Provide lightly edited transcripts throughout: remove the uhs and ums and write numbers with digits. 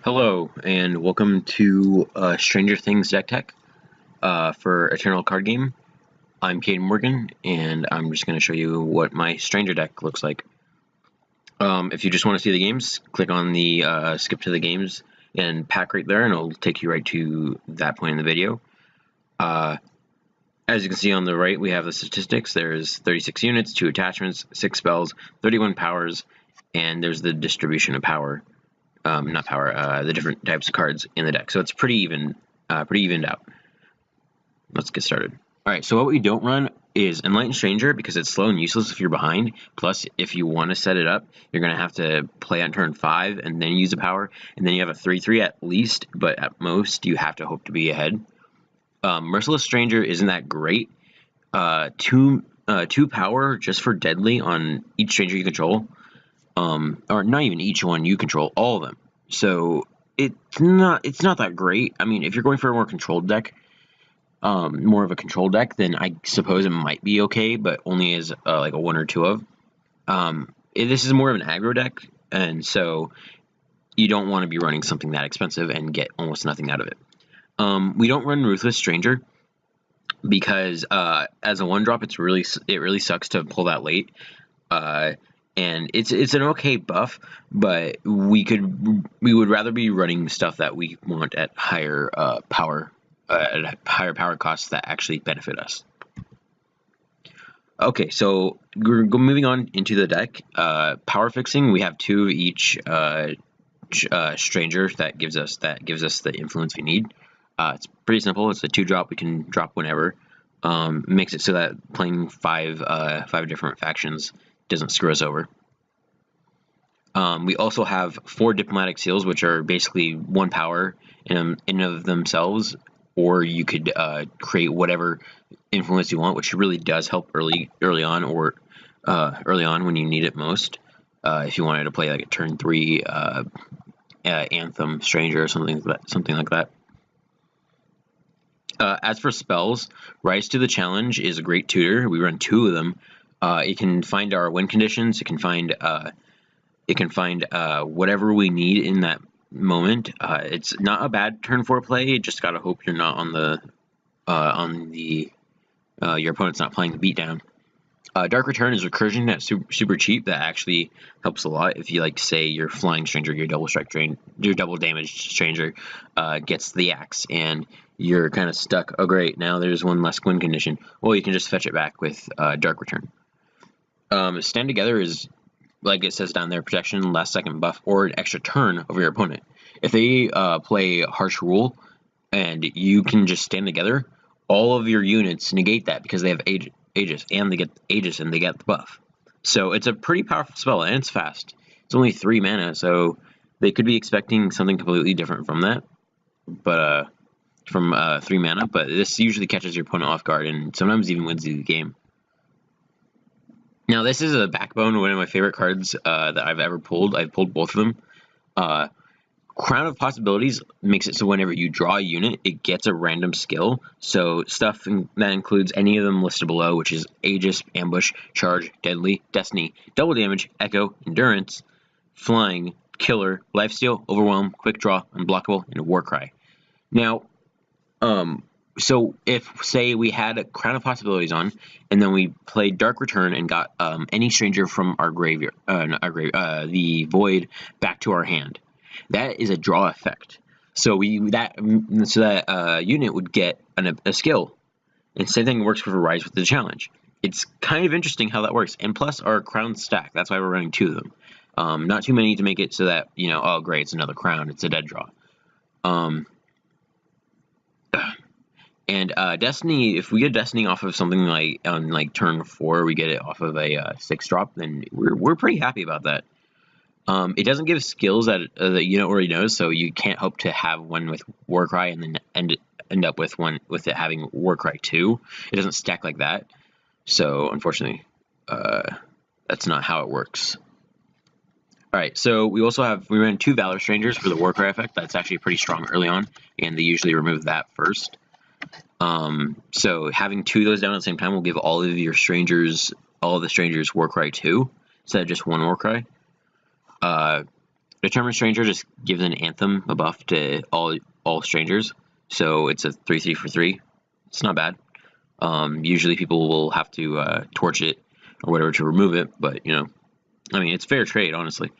Hello, and welcome to Stranger Things Deck Tech for Eternal Card Game. I'm Kaden Morgan, and I'm just going to show you what my Stranger deck looks like. If you just want to see the games, click on the skip to the games and pack right there, and it'll take you right to that point in the video. As you can see on the right, we have the statistics. There's 36 units, 2 attachments, 6 spells, 31 powers, and there's the distribution of power. The different types of cards in the deck. So it's pretty evened out. Let's get started. All right, so what we don't run is Enlightened Stranger because it's slow and useless if you're behind. Plus, if you want to set it up, you're going to have to play on turn 5 and then use a power. And then you have a 3/3 at least, but at most you have to hope to be ahead. Merciless Stranger isn't that great. Two power just for deadly on each stranger you control. Or not even each one, you control all of them. So it's not that great. I mean, if you're going for a more controlled deck, more of a control deck, then I suppose it might be okay, but only as like a 1 or 2 of. This is more of an aggro deck, and so you don't want to be running something that expensive and get almost nothing out of it. We don't run Ruthless Stranger because as a 1-drop, it really sucks to pull that late. And it's an okay buff, but we would rather be running stuff that we want at higher power costs that actually benefit us. Okay, so we're moving on into the deck. Power fixing, we have 2 of each stranger that gives us the influence we need. It's pretty simple. It's a 2-drop. We can drop whenever. Makes it so that playing 5 different factions doesn't screw us over. We also have 4 diplomatic seals, which are basically 1 power in and of themselves, or you could create whatever influence you want, which really does help early on when you need it most. If you wanted to play like a turn 3 Anthem Stranger or something like that. As for spells, Rise to the Challenge is a great tutor. We run 2 of them. It can find our win conditions. It can find whatever we need in that moment. It's not a bad turn 4 play. You just gotta hope you're not your opponent's not playing the beatdown. Dark Return is recursion that's super cheap. That actually helps a lot if you say your flying stranger, your double damaged stranger gets the axe and you're kind of stuck. Oh great, now there's 1 less win condition. Well, you can just fetch it back with Dark Return. Stand Together is, like it says down there, protection, last second buff, or an extra turn over your opponent. If they play Harsh Rule and you can just stand together, all of your units negate that because they have Aegis, and they get Aegis and they get the buff. So it's a pretty powerful spell, and it's fast. It's only 3 mana, so they could be expecting something completely different from that. But from 3 mana, but this usually catches your opponent off guard and sometimes even wins the game. Now, this is a backbone, one of my favorite cards that I've ever pulled. I've pulled both of them. Crown of Possibilities makes it so whenever you draw a unit, it gets a random skill. So stuff that includes any of them listed below, which is Aegis, Ambush, Charge, Deadly, Destiny, Double Damage, Echo, Endurance, Flying, Killer, Lifesteal, Overwhelm, Quick Draw, Unblockable, and Warcry. Now, so if, say, we had a Crown of Possibilities on, and then we played Dark Return and got any stranger from our graveyard, the Void, back to our hand, that is a draw effect. So that unit would get a skill. And same thing works for Rise with the Challenge. It's kind of interesting how that works. And plus our crown stack. That's why we're running 2 of them. Not too many to make it so that, oh great, it's another crown. It's a dead draw. And Destiny, if we get Destiny off of something like on turn 4, we get it off of a 6-drop, then we're pretty happy about that. It doesn't give skills that the unit already knows, so you can't hope to have one with Warcry and then end up with one with it having Warcry 2. It doesn't stack like that, so unfortunately, that's not how it works. All right, so we ran 2 Valor Strangers for the Warcry effect. That's actually pretty strong early on, and they usually remove that first. So having 2 of those down at the same time will give all of the strangers Warcry 2 instead of just 1 Warcry. Determined Stranger just gives an Anthem, a buff to all strangers, so it's a 3/3 for 3. It's not bad. Usually people will have to torch it or whatever to remove it, but you know, I mean, it's fair trade, honestly.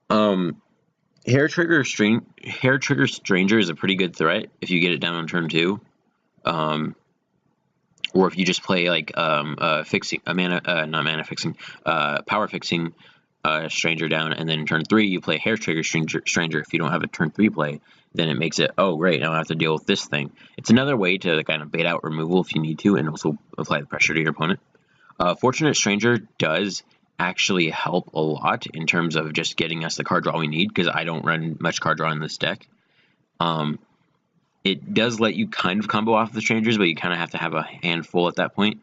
Hair Trigger Stranger is a pretty good threat if you get it down on turn 2. Or if you just play like power fixing Stranger down, and then turn 3 you play Hair Trigger Stranger. If you don't have a turn 3 play, then it makes it, oh great, now I have to deal with this thing. It's another way to kind of bait out removal if you need to, and also apply the pressure to your opponent. Fortunate Stranger does actually help a lot in terms of just getting us the card draw we need, because I don't run much card draw in this deck. It does let you kind of combo off the strangers, but you kind of have to have a handful at that point,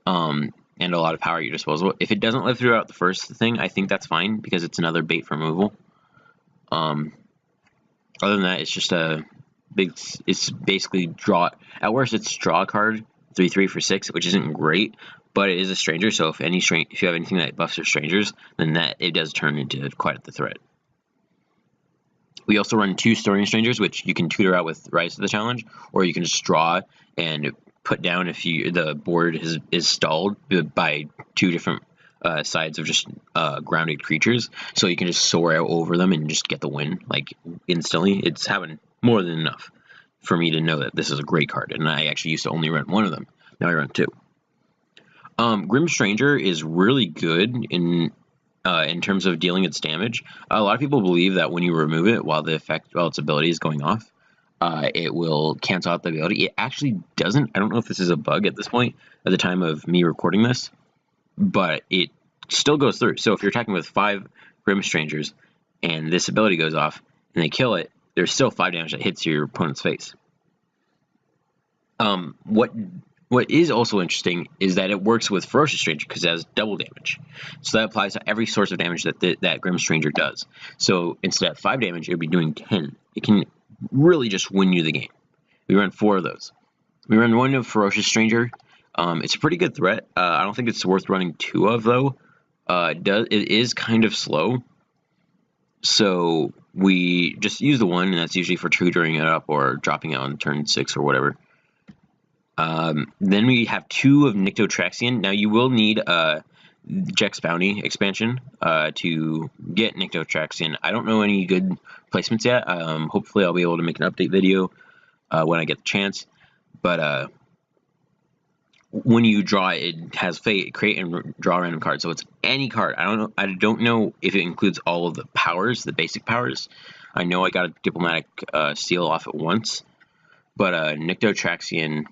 and a lot of power at your disposal. If it doesn't live throughout the first thing, I think that's fine, because it's another bait for removal. Other than that, it's just it's basically draw. At worst, it's draw a card, 3/3 for 6, which isn't great, but it is a stranger, so if you have anything that buffs your strangers, then it does turn into quite the threat. We also run 2 Storing Strangers, which you can tutor out with Rise to the Challenge, or you can just draw and put down if the board is stalled by 2 different sides of just grounded creatures, so you can just soar out over them and just get the win like instantly. It's having more than enough for me to know that this is a great card, and I actually used to only run 1 of them. Now I run 2. Grim Stranger is really good in terms of dealing its damage. A lot of people believe that when you remove it while its ability is going off, it will cancel out the ability. It actually doesn't. I don't know if this is a bug at this point, at the time of me recording this, but it still goes through. So if you're attacking with 5 Grim Strangers and this ability goes off and they kill it, there's still 5 damage that hits your opponent's face. What is also interesting is that it works with Ferocious Stranger because it has double damage. So that applies to every source of damage that Grim Stranger does. So instead of 5 damage, it would be doing 10. It can really just win you the game. We run 4 of those. We run 1 of Ferocious Stranger. It's a pretty good threat. I don't think it's worth running 2 of, though. It is kind of slow. So we just use the 1, and that's usually for tutoring it up or dropping it on turn 6 or whatever. Then we have 2 of Nyctotraxion. Now you will need Jex Bounty expansion to get Nyctotraxion. I don't know any good placements yet. Hopefully I'll be able to make an update video when I get the chance. But when you draw it has Fate, create and draw a random card. So it's any card. I don't know if it includes all of the powers, the basic powers. I know I got a Diplomatic Seal off at once, but Nyctotraxion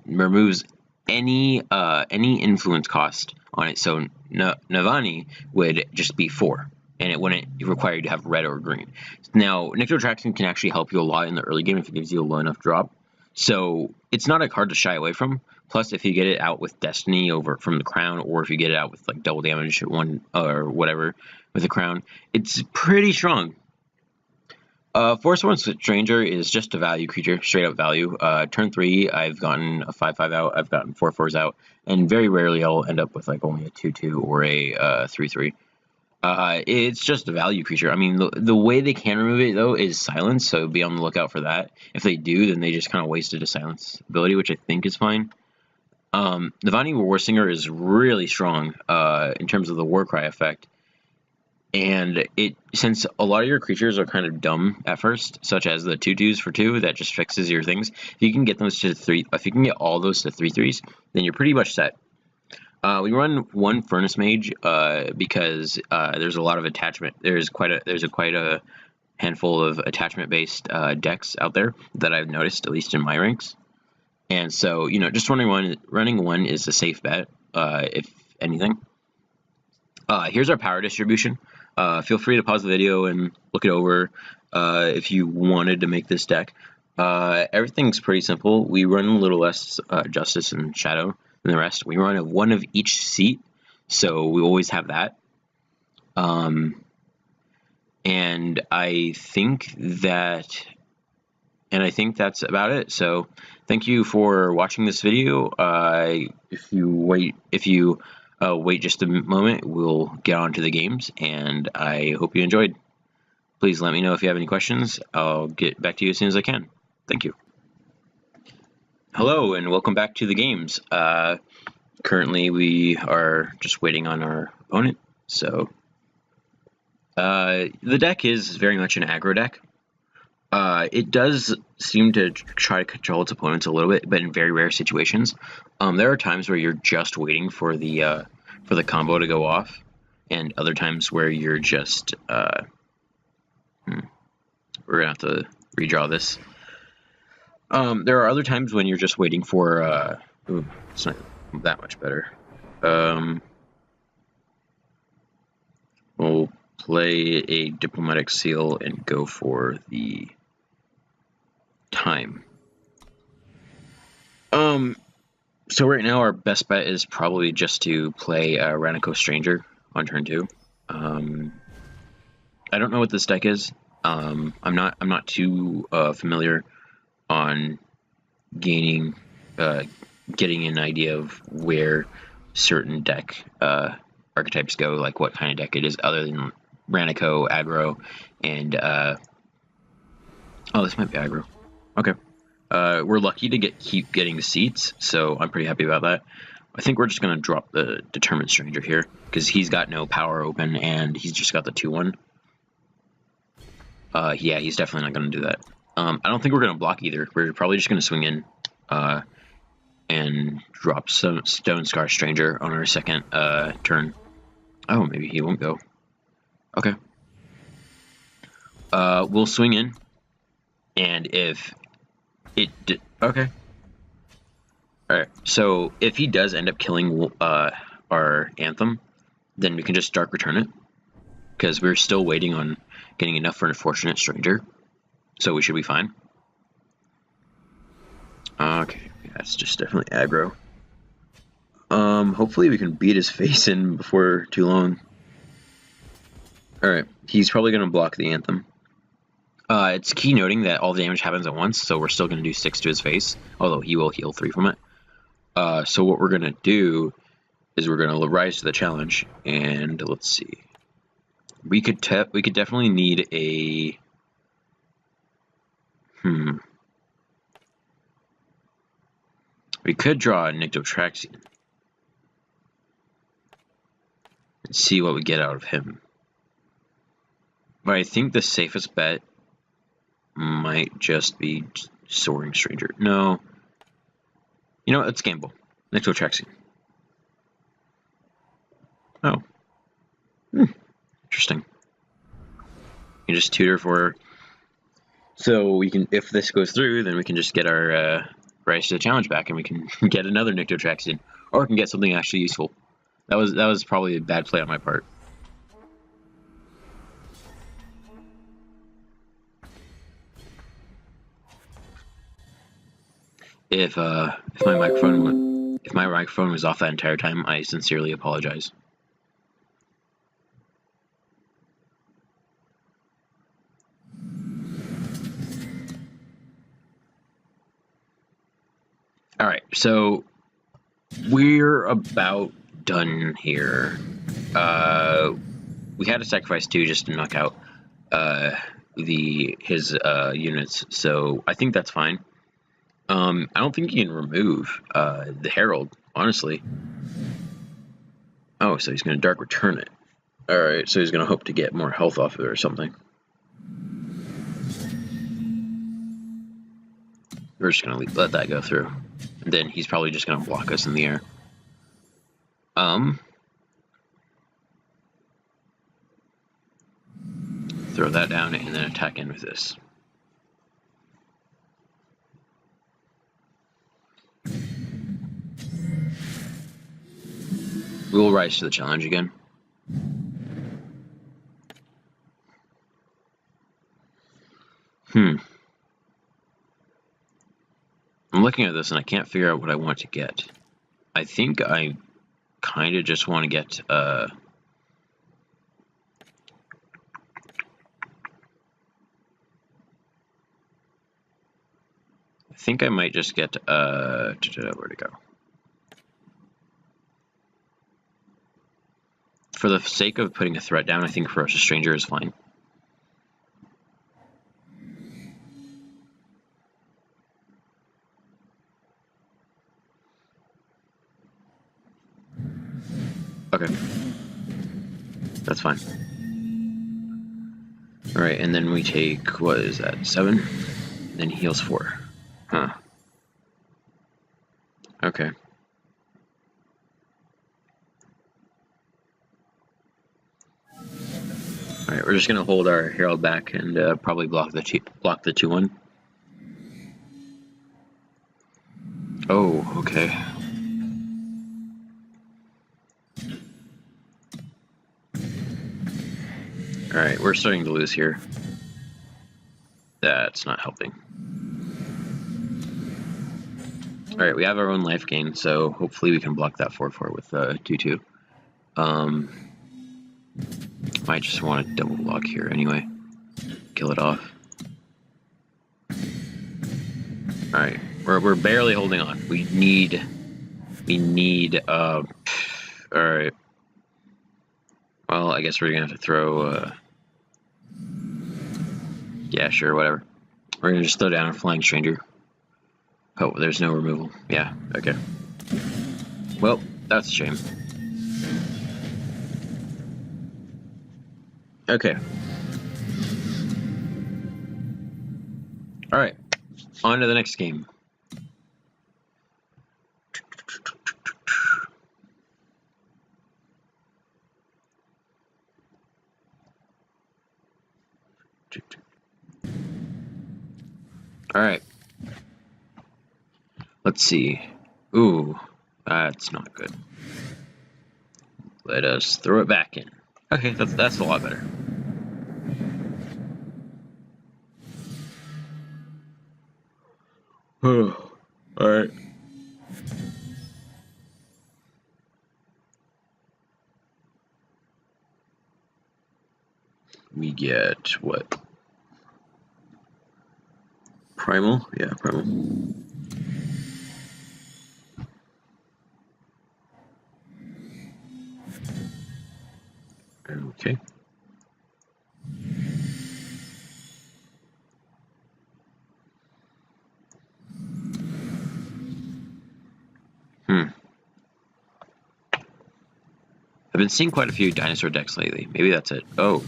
removes any influence cost on it. So Navani would just be 4, and it wouldn't require you to have red or green. Now Nyctotraxion can actually help you a lot in the early game if it gives you a low enough drop. So it's not a card to shy away from. Plus, if you get it out with Destiny from the Crown, or if you get it out with like double damage 1 or whatever with the Crown, it's pretty strong. Force-Born Stranger is just a value creature, straight up value. Turn 3, I've gotten a 5/5 out, I've gotten 4/4s out, and very rarely I'll end up with like only a 2/2 or a 3/3. It's just a value creature. I mean, the way they can remove it though is silence, so be on the lookout for that. If they do, then they just kind of wasted a silence ability, which I think is fine. Navani Warsinger is really strong in terms of the Warcry effect. And since a lot of your creatures are kind of dumb at first, such as the 2/2s for 2 that just fixes your things, if you can get those to 3, if you can get all those to 3/3s, then you're pretty much set. We run 1 Furnace Mage because there's a lot of attachment. There's quite a handful of attachment-based decks out there that I've noticed, at least in my ranks. And so, you know, just running one is a safe bet, if anything. Here's our power distribution. Feel free to pause the video and look it over if you wanted to make this deck. Everything's pretty simple. We run a little less Justice and Shadow than the rest. We run 1 of each seat, so we always have that. And I think that's about it. So thank you for watching this video. If you wait just a moment. We'll get on to the games, and I hope you enjoyed. Please let me know if you have any questions. I'll get back to you as soon as I can. Thank you. Hello, and welcome back to the games. Currently, we are just waiting on our opponent. So, the deck is very much an aggro deck. It does seem to try to control its opponents a little bit, but in very rare situations. There are times where you're just waiting for the combo to go off, and other times where you're just we're gonna have to redraw this. There are other times when you're just waiting for ooh, it's not that much better. We'll play a diplomatic seal and go for the time. So right now our best bet is probably just to play Ranico Stranger on turn 2. I don't know what this deck is. I'm not too familiar on getting an idea of where certain deck archetypes go, like what kind of deck it is, other than Ranico, aggro, and oh, this might be aggro. Okay. We're lucky to keep getting the seats, so I'm pretty happy about that. I think we're just going to drop the Determined Stranger here, because he's got no power open, and he's just got the 2/1. Yeah, he's definitely not going to do that. I don't think we're going to block either. We're probably just going to swing in and drop some Stone Scar Stranger on our second turn. Oh, maybe he won't go. Okay. We'll swing in, and if it okay. Alright, so if he does end up killing our Anthem, then we can just Dark Return it, because we're still waiting on getting enough for an Unfortunate Stranger, so we should be fine. Okay, yeah, it's just definitely aggro. Hopefully we can beat his face in before too long. Alright, he's probably going to block the Anthem. It's key noting that all the damage happens at once, so we're still going to do 6 to his face, although he will heal 3 from it. So what we're going to do is we're going to rise to the challenge, and let's see. We could definitely need a... We could draw a Nyctotraxian and see what we get out of him. But I think the safest bet might just be Soaring Stranger. No. You know what? Let's gamble. Nyctotraxian. Oh. Interesting. You can just tutor for... So we can, if this goes through, then we can just get our rise to the challenge back, and we can get another Nyctotraxian, or we can get something actually useful. That was probably a bad play on my part. If my microphone was off that entire time, I sincerely apologize. Alright, so we're about done here. We had to sacrifice 2 just to knock out his units, so I think that's fine. I don't think you can remove the Herald, honestly. Oh, so he's going to Dark Return it. Alright, so he's going to hope to get more health off of it or something. We're just going to let that go through. And then he's probably just going to block us in the air. Throw that down and then attack in with this. We'll rise to the challenge again. I'm looking at this and I can't figure out what I want to get. I think I kind of just want to get I think I might just get where'd it go? for the sake of putting a threat down, I think Ferocious Stranger is fine. Okay. That's fine. Alright, and then we take, what is that, 7? And then heals 4. Huh. Okay. Alright, we're just gonna hold our Herald back and probably block the 2-1. Oh, okay. Alright, we're starting to lose here. That's not helping. Alright, we have our own life gain, so hopefully we can block that 4-4 with 2-2. Might just want to double block here anyway. Kill it off. Alright, we're barely holding on. We need, alright. Well, I guess we're gonna have to throw, yeah, sure, whatever. We're gonna just throw down a Flying Stranger. Oh, there's no removal. Yeah, okay. Well, that's a shame. Okay. Alright, on to the next game. Alright. Let's see. Ooh, that's not good. Let us throw it back in. Okay, that's a lot better. Alright. We get what? Primal? Yeah, Primal. Okay. I've been seeing quite a few dinosaur decks lately. Maybe that's it. Oh.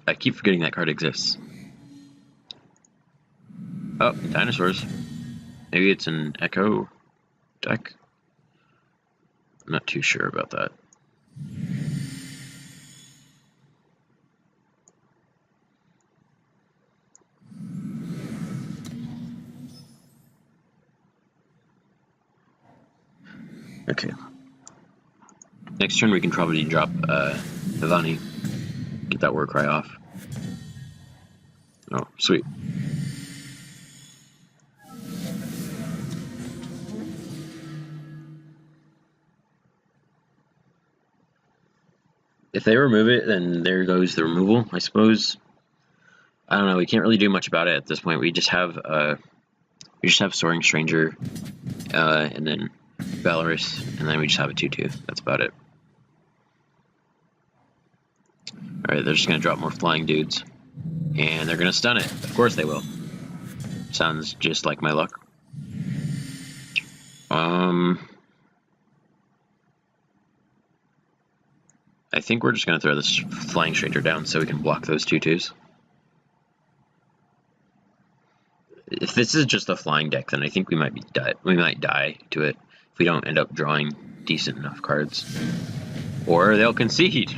I keep forgetting that card exists. Oh, dinosaurs. Maybe it's an Echo deck? I'm not too sure about that. Okay. Next turn we can probably drop Ivani. Get that Warcry off. Oh, sweet. If they remove it, then there goes the removal, I suppose. I don't know, we can't really do much about it at this point. We just have Soaring Stranger, and then Valorous, and then we just have a 2-2. That's about it. Alright, they're just gonna drop more flying dudes. And they're gonna stun it. Of course they will. Sounds just like my luck. I think we're just gonna throw this Flying Stranger down so we can block those 2-2s. If this is just a flying deck, then I think we might die to it if we don't end up drawing decent enough cards. Or they'll concede.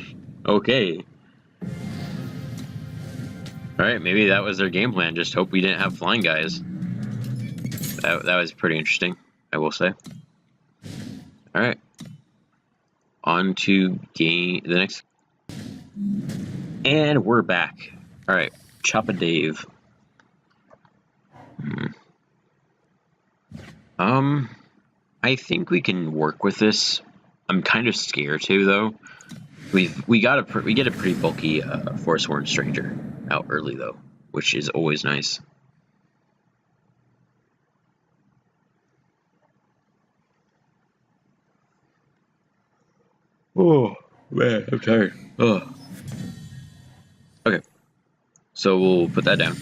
Okay. Alright, maybe that was their game plan. Just hope we didn't have flying guys. That was pretty interesting, I will say. Alright. On to the next. And we're back. Alright, Choppa Dave. I think we can work with this. I'm kind of scared too, though. We get a pretty bulky Forsworn Stranger out early though, which is always nice. Oh, Man, I'm tired. Oh. Okay, so we'll put that down.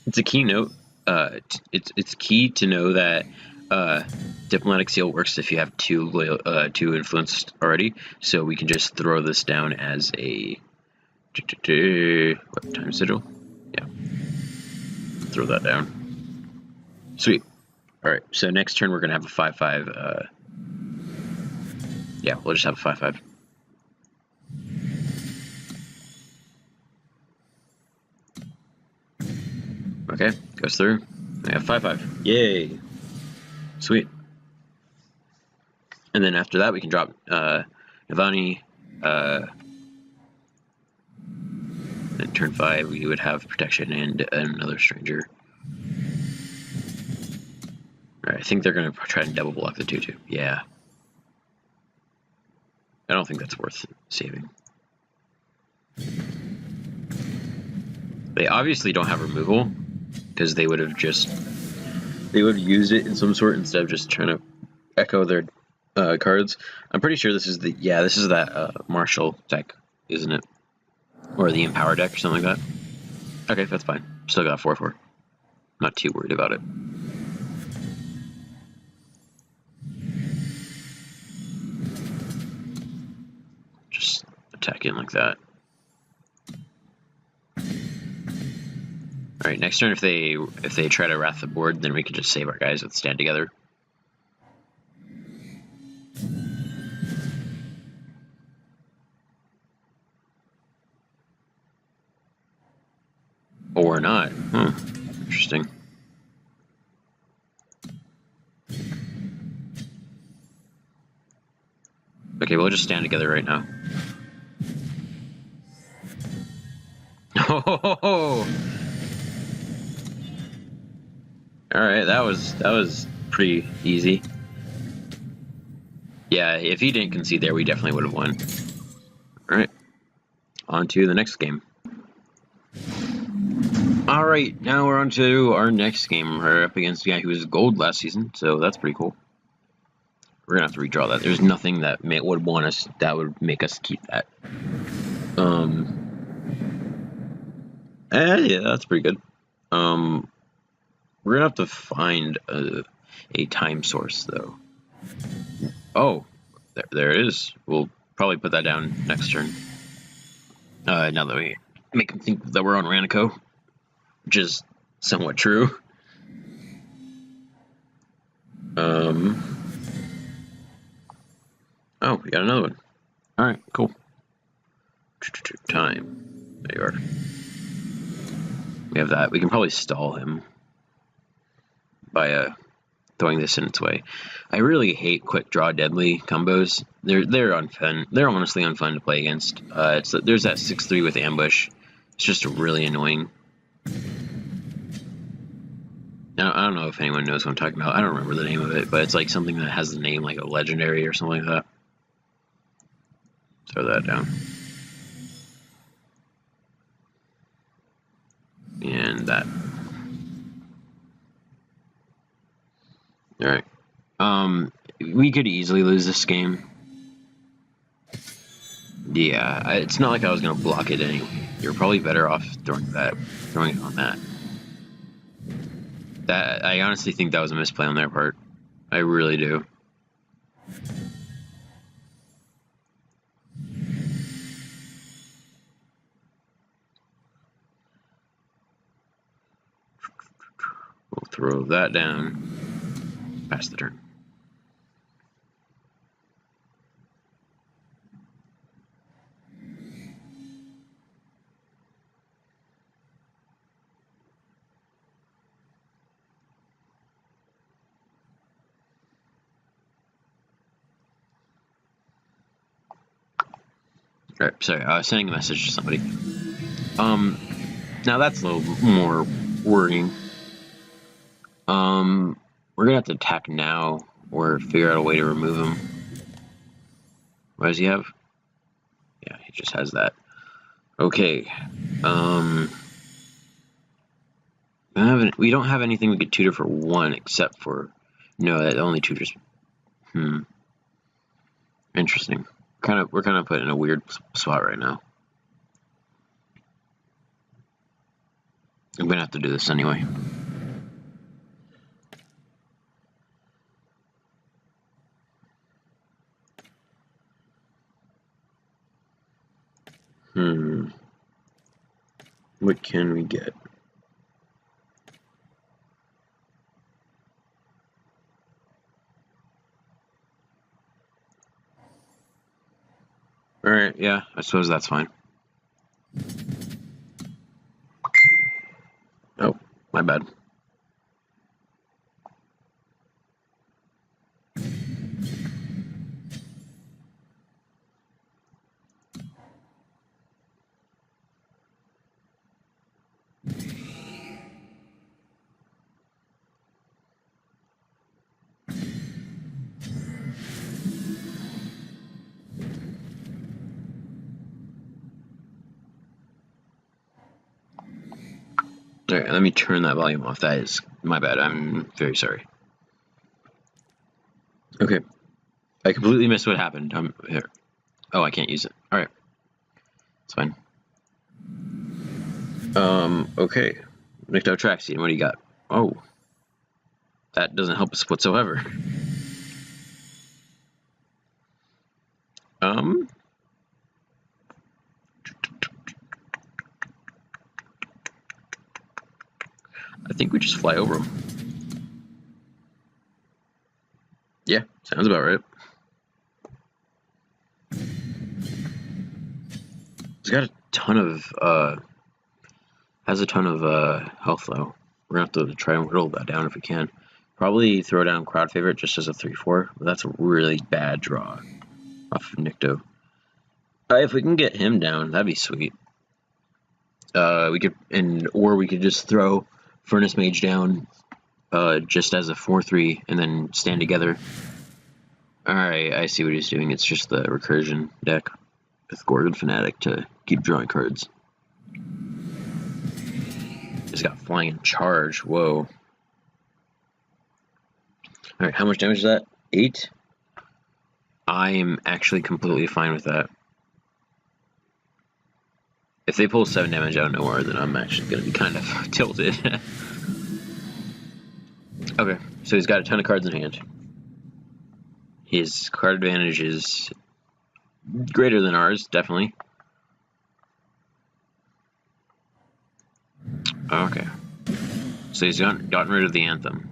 It's a keynote. It's key to know that diplomatic seal works if you have two influence already. So we can just throw this down as a what time sigil? Yeah, throw that down. Sweet. All right. So next turn we're gonna have a 5/5. Yeah, we'll just have a 5/5. Okay, goes through. I have 5/5. Yay! Sweet. And then after that, we can drop Navani. And turn 5, we would have protection and another stranger. Alright, I think they're going to try and double block the 2/2. Yeah. I don't think that's worth saving. They obviously don't have removal, because they would have used it in some sort instead of just trying to echo their cards. I'm pretty sure this is that Marshall deck, isn't it? Or the Empower deck or something like that. Okay, that's fine. Still got 4/4. Not too worried about it. Just attack in like that. Alright, next turn if they try to wrath the board, then we can just save our guys with Stand Together. Or not. Interesting. Okay, we'll just stand together right now. Oh! Alright, that was pretty easy. Yeah, if he didn't concede there, we definitely would have won. Alright, on to the next game. Alright, now we're on to our next game. We're up against the guy who was gold last season, so that's pretty cool. We're gonna have to redraw that. There's nothing that would make us keep that. Yeah, that's pretty good. We're gonna have to find a time source though. Oh, there it is. We'll probably put that down next turn. Now that we make them think that we're on Ranico, which is somewhat true. Oh, we got another one. Alright, cool. Time. There you are. We have that. We can probably stall him by throwing this in its way. I really hate quick draw deadly combos. They're unfun. They're honestly unfun to play against. There's that 6/3 with ambush. It's just really annoying. Now, I don't know if anyone knows what I'm talking about. I don't remember the name of it, but it's like something that has the name like a legendary or something like that. Throw that down. And that. Alright. We could easily lose this game. Yeah, it's not like I was going to block it anyway. You're probably better off throwing it on that. I honestly think that was a misplay on their part. I really do. We'll throw that down. Pass the turn. Right, sorry, I was sending a message to somebody. Now that's a little more worrying. We're gonna have to attack now or figure out a way to remove him. What does he have? Yeah, he just has that. Okay. We don't have anything we could tutor for one except for... No, that only tutors... Interesting. We're kind of put in a weird spot right now. I'm gonna have to do this anyway. What can we get? Alright, yeah, I suppose that's fine. Oh, my bad. Alright, let me turn that volume off. That is my bad. I'm very sorry. Okay. I completely missed what happened. I'm here. Oh, I can't use it. Alright. It's fine. Okay. Nicked out track scene. What do you got? Oh. That doesn't help us whatsoever. I think we just fly over them. Yeah, sounds about right. He's got a ton of, has a ton of, health though. We're gonna have to try and whittle that down if we can. Probably throw down Crowd Favorite just as a 3-4, but that's a really bad draw off of Nikto. If we can get him down, that'd be sweet. We could just throw Furnace Mage down, just as a 4-3 and then stand together. Alright, I see what he's doing. It's just the recursion deck with Gorgon Fanatic to keep drawing cards. He's got Flying and Charge. Whoa. Alright, how much damage is that? 8? I am actually completely fine with that. If they pull 7 damage out of nowhere, then I'm actually going to be kind of tilted. Okay, so he's got a ton of cards in hand. His card advantage is greater than ours, definitely. Okay. So he's gotten rid of the Anthem.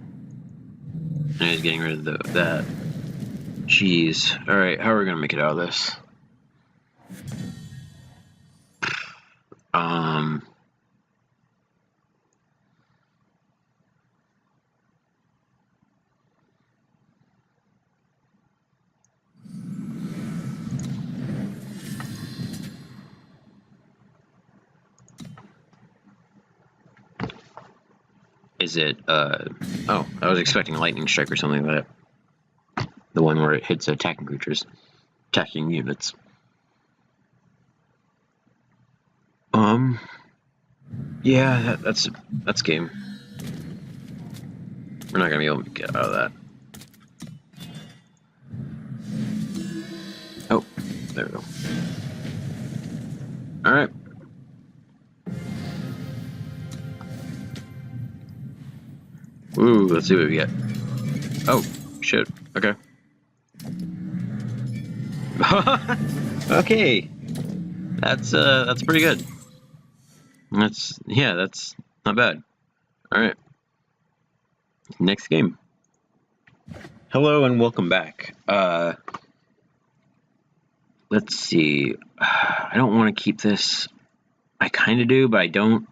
And he's getting rid of that. Jeez. Alright, how are we going to make it out of this? Is it, oh, I was expecting a Lightning Strike or something like that. The one where it hits attacking creatures, attacking units. Yeah, that's game. We're not gonna be able to get out of that. Oh, there we go. Alright. Ooh, let's see what we get. Oh, shit. Okay. Okay. That's pretty good. That's not bad. Alright. Next game. Hello and welcome back. Let's see. I don't want to keep this. I kind of do, but I don't.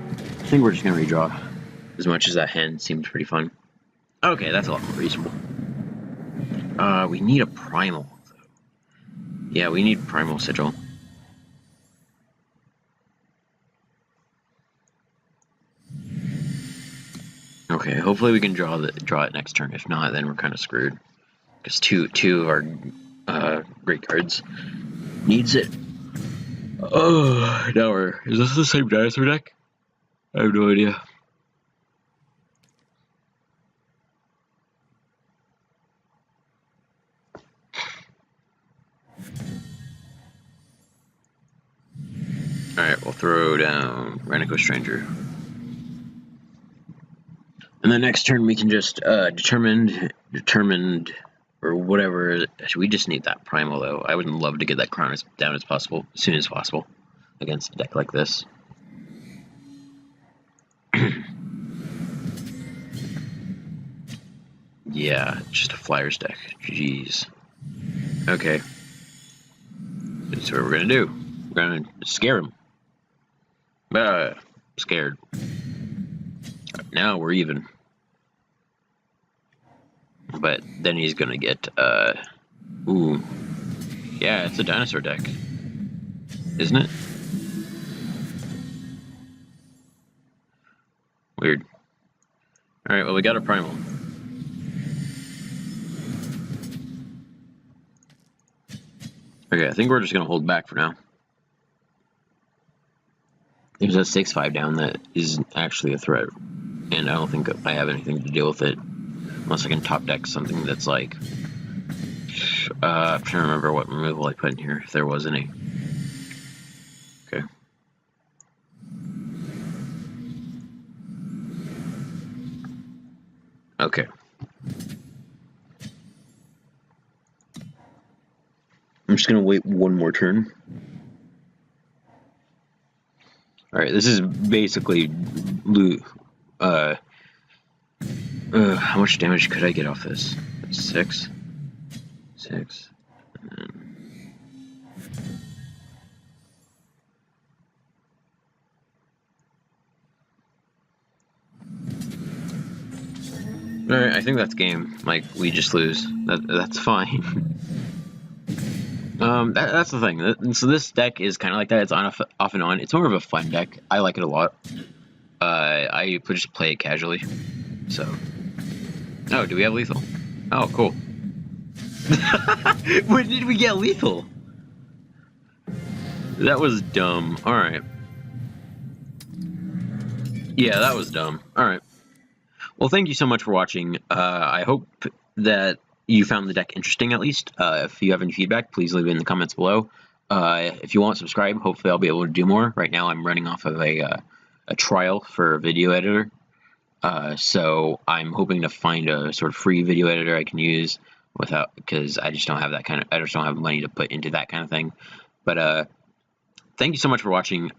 I think we're just going to redraw. As much as that hand seemed pretty fun. Okay, that's a lot more reasonable. We need a Primal. Yeah, we need Primal Sigil. Okay, hopefully we can draw it next turn. If not, then we're kind of screwed. Because two of our great cards needs it. Oh, now is this the same dinosaur deck? I have no idea. Alright, we'll throw down Renico Stranger. And the next turn we can just determined, or whatever. We just need that primal though. I would love to get that Crown down as soon as possible, against a deck like this. Yeah, just a Flyers deck. Jeez. Okay. That's what we're gonna do. We're gonna scare him. Scared. Now we're even. But then he's gonna get, ooh. Yeah, it's a dinosaur deck. Isn't it? Weird. Alright, well, we got a primal. Okay, I think we're just gonna hold back for now. There's a 6/5 down that is actually a threat, and I don't think I have anything to deal with it. Unless I can top deck something that's like... I'm trying to remember what removal I put in here, if there was any. Okay. Okay. I'm just gonna wait one more turn. Alright, this is basically... how much damage could I get off this? 6? 6. Alright, I think that's game. Like, we just lose. That's fine. That's the thing. So this deck is kind of like that. It's on off and on. It's more of a fun deck. I like it a lot. I just play it casually. So... Oh, do we have lethal? Oh, cool. When did we get lethal? That was dumb. Alright. Yeah, that was dumb. Alright. Well, thank you so much for watching. I hope that you found the deck interesting, at least. If you have any feedback, please leave it in the comments below. If you want, subscribe. Hopefully I'll be able to do more. Right now I'm running off of a trial for a video editor. So I'm hoping to find a sort of free video editor I can use because I just don't have I just don't have money to put into that kind of thing. But thank you so much for watching.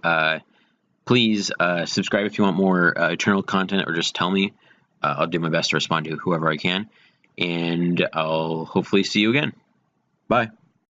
Please subscribe if you want more Eternal content, or just tell me. I'll do my best to respond to whoever I can, and I'll hopefully see you again. Bye.